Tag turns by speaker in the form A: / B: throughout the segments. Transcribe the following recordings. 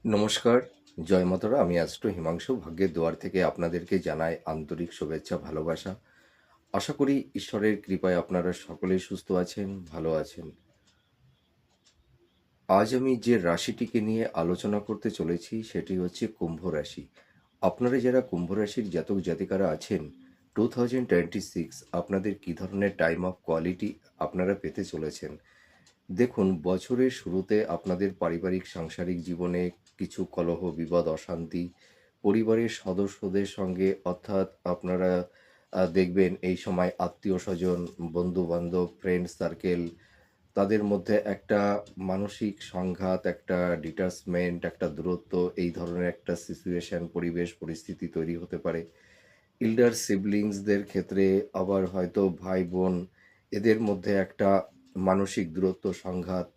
A: নমস্কার, জয় মাতারা। আমি অ্যাস্ট্রো হিমাংশু ভাগ্যের দুয়ার থেকে আপনাদেরকে জানাই আন্তরিক শুভেচ্ছা, ভালোবাসা। আশা করি ঈশ্বরের কৃপায় আপনারা সকলেই সুস্থ আছেন, ভালো আছেন। আজ আমি যে রাশিটিকে নিয়ে আলোচনা করতে চলেছি সেটি হচ্ছে কুম্ভ রাশি। আপনারা যারা কুম্ভ রাশির জাতক জাতিকারা আছেন, 2026 আপনাদের কী ধরনের টাইম অফ কোয়ালিটি আপনারা পেতে চলেছেন। দেখুন, বছরের শুরুতে আপনাদের পারিবারিক সাংসারিক জীবনে কিছু কলহ, বিবাদ, অশান্তি, পরিবারের সদস্যদের সঙ্গে, অর্থাৎ আপনারা দেখবেন এই সময় আত্মীয় স্বজন, বন্ধু বান্ধব, ফ্রেন্ড সার্কেল, তাদের মধ্যে একটা মানসিক সংঘাত, একটা ডিটাচমেন্ট, একটা দূরত্ব, এই ধরনের একটা সিচুয়েশন, পরিবেশ পরিস্থিতি তৈরি হতে পারে। ইল্ডার সিবলিংসদের ক্ষেত্রে আবার হয়তো ভাই বোন, এদের মধ্যে একটা মানসিক দূরত্ব, সংঘাত,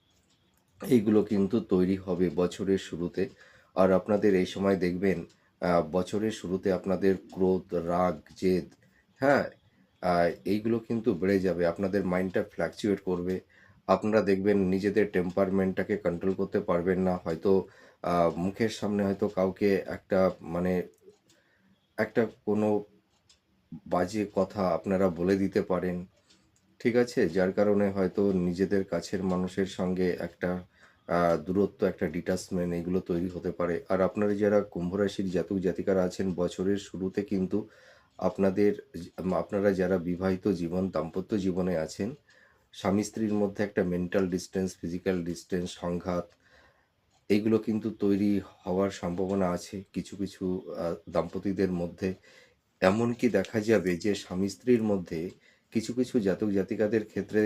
A: এইগুলো কিন্তু তৈরি হবে বছরের শুরুতে। আর আপনাদের এই সময় দেখবেন বছরের শুরুতে আপনাদের ক্রোধ, রাগ, জেদ, হ্যাঁ, এইগুলো কিন্তু বেড়ে যাবে। আপনাদের মাইন্ডটা ফ্ল্যাকচুয়েট করবে। আপনারা দেখবেন নিজেদের টেম্পারমেন্টটাকে কন্ট্রোল করতে পারবেন না। হয়তো মুখের সামনে হয়তো কাউকে একটা মানে একটা কোনো বাজে কথা আপনারা বলে দিতে পারেন। ঠিক আছে? যার কারণে হয়তো নিজেদের কাছের মানুষের সঙ্গে একটা দূরত্ব, একটা ডিটাচমেন্ট, এগুলো তৈরি হতে পারে। আর আপনারা যারা কুম্ভ রাশির জাতক জাতিকারা আছেন, বছরের শুরুতে কিন্তু আপনাদের আপনারা যারা বিবাহিত জীবন, দাম্পত্য জীবনে আছেন, স্বামী স্ত্রীর মধ্যে একটা মেন্টাল ডিসটেন্স, ফিজিক্যাল ডিসটেন্স, সংঘাত, এইগুলো কিন্তু তৈরি হওয়ার সম্ভাবনা আছে কিছু কিছু দাম্পতিদের মধ্যে। এমনকি দেখা যাবে যে স্বামী স্ত্রীর মধ্যে কিছু কিছু জাতক জাতিকাদের ক্ষেত্রে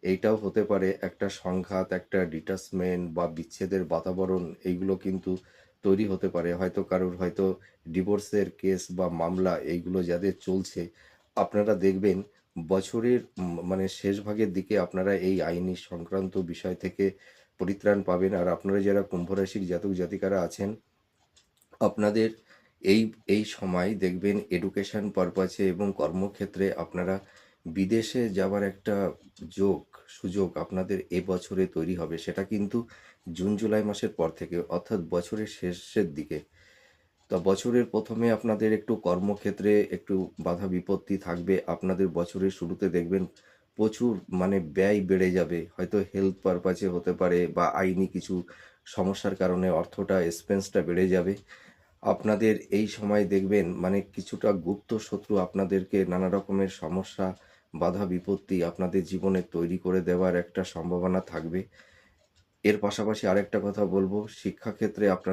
A: এইটাও হতে পারে, একটা সংঘাত, একটা ডিটাচমেন্ট বা বিচ্ছেদের বাতাবরণ, এইগুলো কিন্তু তৈরি হতে পারে। হয়তো কারোর হয়তো ডিভোর্সের কেস বা মামলা, এইগুলো যাদের চলছে, আপনারা দেখবেন বছরের মানে শেষ ভাগের দিকে আপনারা এই আইনি সংক্রান্ত বিষয় থেকে পরিত্রাণ পাবেন। আর আপনারা যারা কুম্ভ রাশির জাতক জাতিকারা আছেন, আপনাদের এই এই সময় দেখবেন এডুকেশন পারপাসে এবং কর্মক্ষেত্রে আপনারা বিদেশে যাওয়ার একটা যোগ, সুযোগ আপনাদের এবছরে তৈরি হবে। সেটা কিন্তু জুন জুলাই মাসের পর থেকে, অর্থাৎ বছরের শেষের দিকে। তা বছরের প্রথমে আপনাদের একটু কর্মক্ষেত্রে একটু বাধা বিপত্তি থাকবে। আপনাদের বছরের শুরুতে দেখবেন প্রচুর মানে ব্যয় বেড়ে যাবে। হয়তো হেলথ পারপাসে হতে পারে বা আইনি কিছু সমস্যার কারণে অর্থটা, এক্সপেন্সটা বেড়ে যাবে। আপনাদের এই সময় দেখবেন মানে কিছুটা গুপ্ত শত্রু আপনাদেরকে নানা রকমের সমস্যা, বাধা বিপত্তি আপনাদের জীবনে তৈরি করে দেওয়ার একটা সম্ভাবনা থাকবে। এর পাশাপাশি আরেকটা কথা বলবো, শিক্ষাক্ষেত্রে আপনার